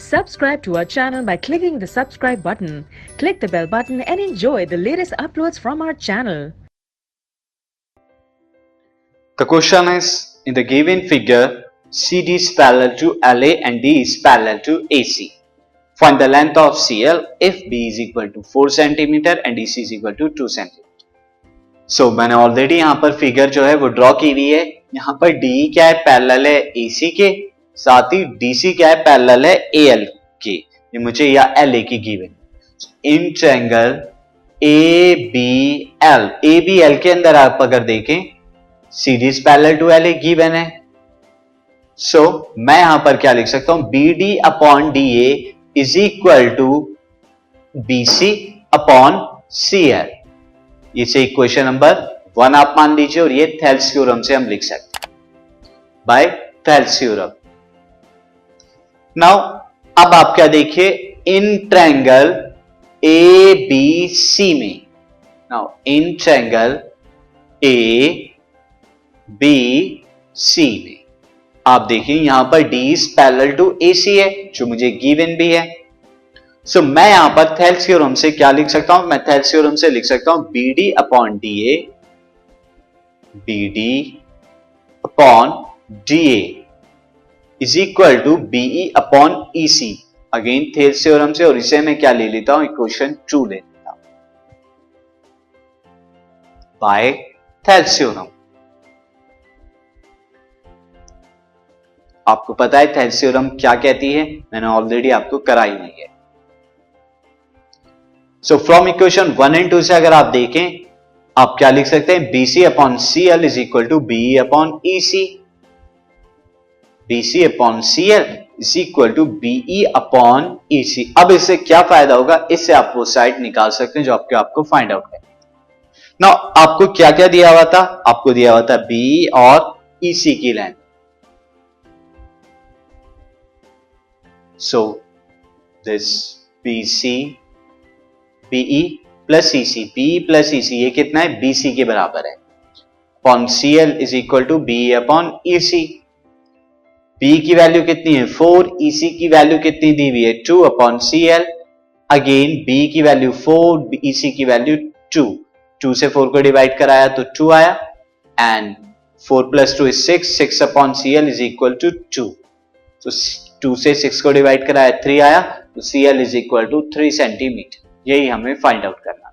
Subscribe to our channel by clicking the subscribe button. Click the bell button and enjoy the latest uploads from our channel. The question is, in the given figure, CD is parallel to LA and D is parallel to AC. Find the length of CL if B is equal to 4 cm and DC is equal to 2 cm. So मैंने already यहाँ पर figure जो है वो draw की हुई है. यहाँ पर D क्या है, पैरेलल है AC के, साथ ही DC क्या है, पैरेलल है AL के. ये मुझे या LA की गिवन. इन ट्रायंगल ABL के अंदर आप अगर देखें CD is parallel to LA given है. सो मैं यहां पर क्या लिख सकता हूं, BD upon DA is equal to BC upon CL. इसे इक्वेशन नंबर 1 आप मान लीजिए और ये थेल्स थ्योरम से हम लिख सकते हैं बाय थेल्स थ्योरम. नाउ अब आप क्या देखिए, इन ट्रायंगल ABC में, नाउ इन ट्रायंगल ABC में आप देखिए यहां पर D is parallel to AC है जो मुझे गिवन भी है. सो मैं यहां पर थेल्स थ्योरम से क्या लिख सकता हूं, मैं थेल्स थ्योरम से लिख सकता हूं BD upon DA is equal to BE upon EC. Again Thales theorem से, और इसे मैं क्या ले लेता हूं, इक्वेशन 2 ले लेता हूं बाय थेल्स थ्योरम. आपको पता है थेल्स थ्योरम क्या कहती है, मैंने ऑलरेडी आपको कराई हुई है. सो फ्रॉम इक्वेशन 1 एंड 2 से अगर आप देखें, आप क्या लिख सकते हैं, BC upon CL is equal to BE upon EC. BC upon CL is equal to BE upon EC. अब इससे क्या फायदा होगा, इससे आप वो साइड निकाल सकते हैं जो आपको फाइंड आउट है. नाउ आपको क्या क्या दिया हुआ था, आपको दिया हुआ था BE और EC की length. So this BE plus EC ये कितना है, BC के बराबर है. Upon CL is equal to BE upon EC. BE की वैल्यू कितनी है, 4. EC की वैल्यू कितनी दी हुई है, 2 अपॉन CL. अगेन BE की वैल्यू 4, EC की वैल्यू 2. 2 से 4 को डिवाइड कराया तो 2 आया, and 4 plus 2 is 6. 6 upon CL is equal to 2. तो 2 से 6 को डिवाइड कराया 3 आया, तो CL is equal to 3 centimetre. यही हमें फाइंड आउट करना.